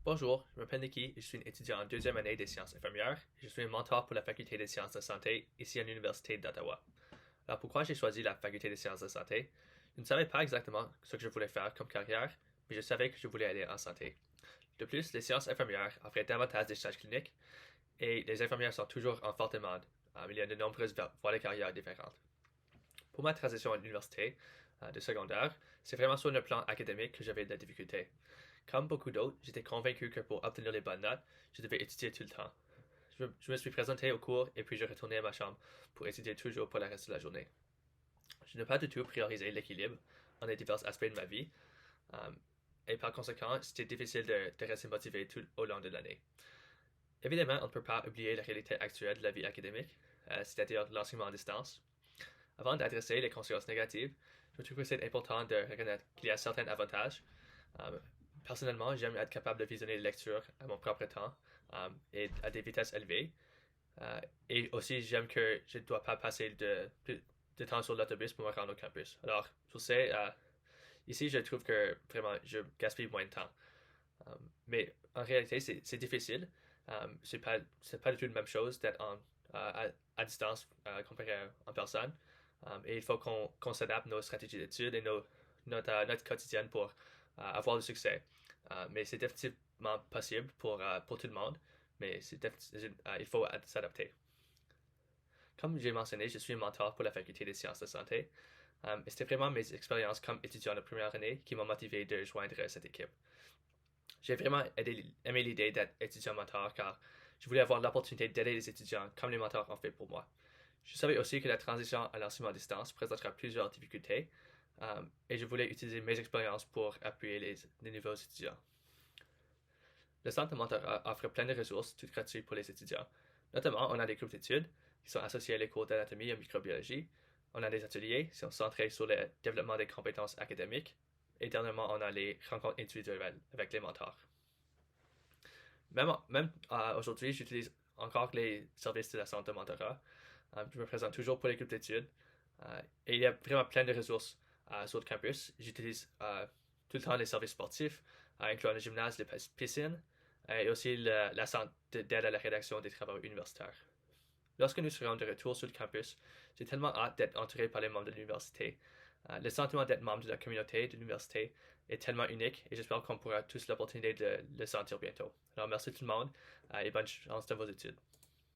Bonjour, je m'appelle Nikki et je suis un étudiant en deuxième année des sciences infirmières et je suis un mentor pour la faculté des sciences de santé ici à l'Université d'Ottawa. Alors pourquoi j'ai choisi la faculté des sciences de santé? Je ne savais pas exactement ce que je voulais faire comme carrière, mais je savais que je voulais aller en santé. De plus, les sciences infirmières offraient davantage de stages cliniques et les infirmières sont toujours en forte demande. Il y a de nombreuses voies de carrière différentes. Pour ma transition à l'université de secondaire, c'est vraiment sur le plan académique que j'avais de la difficulté. Comme beaucoup d'autres, j'étais convaincu que pour obtenir les bonnes notes, je devais étudier tout le temps. Je me suis présenté au cours et puis je retournais à ma chambre pour étudier toujours pour le reste de la journée. Je n'ai pas du tout priorisé l'équilibre dans les divers aspects de ma vie euh, et par conséquent, c'était difficile de rester motivé tout au long de l'année. Évidemment, on ne peut pas oublier la réalité actuelle de la vie académique, c'est-à-dire l'enseignement à distance. Avant d'adresser les conséquences négatives, je trouve que c'est important de reconnaître qu'il y a certains avantages. Euh, Personnellement, j'aime être capable de visionner les lectures à mon propre temps et à des vitesses élevées. Et aussi, j'aime que je ne dois pas passer de temps sur l'autobus pour me rendre au campus. Alors, je sais, ici, je trouve que vraiment, je gaspille moins de temps. Mais en réalité, c'est difficile. C'est pas du tout la même chose d'être à distance comparé en personne. Et il faut qu'on s'adapte nos stratégies d'études et notre quotidienne pour avoir du succès. Mais c'est définitivement possible pour tout le monde, mais il faut s'adapter. Comme j'ai mentionné, je suis un mentor pour la faculté des sciences de santé. Et c'était vraiment mes expériences comme étudiant de première année qui m'ont motivé de joindre cette équipe. J'ai vraiment aimé l'idée d'être étudiant mentor car je voulais avoir l'opportunité d'aider les étudiants comme les mentors ont fait pour moi. Je savais aussi que la transition à l'enseignement à distance présentera plusieurs difficultés et je voulais utiliser mes expériences pour appuyer les nouveaux étudiants. Le centre de mentorat offre plein de ressources toutes gratuites pour les étudiants. Notamment, on a des groupes d'études qui sont associés à les cours d'anatomie et microbiologie. On a des ateliers qui sont centrés sur le développement des compétences académiques. Et dernièrement, on a les rencontres individuelles avec les mentors. Même aujourd'hui, j'utilise encore les services de la centre de mentorat. Je me présente toujours pour les groupes d'études. Et il y a vraiment plein de ressources sur le campus. J'utilise tout le temps les services sportifs, incluant le gymnase, les piscines, et aussi la centre d'aide à la rédaction des travaux universitaires. Lorsque nous serons de retour sur le campus, j'ai tellement hâte d'être entouré par les membres de l'université. Le sentiment d'être membre de la communauté de l'université est tellement unique et j'espère qu'on pourra tous l'opportunité de le sentir bientôt. Alors merci tout le monde et bonne chance dans vos études.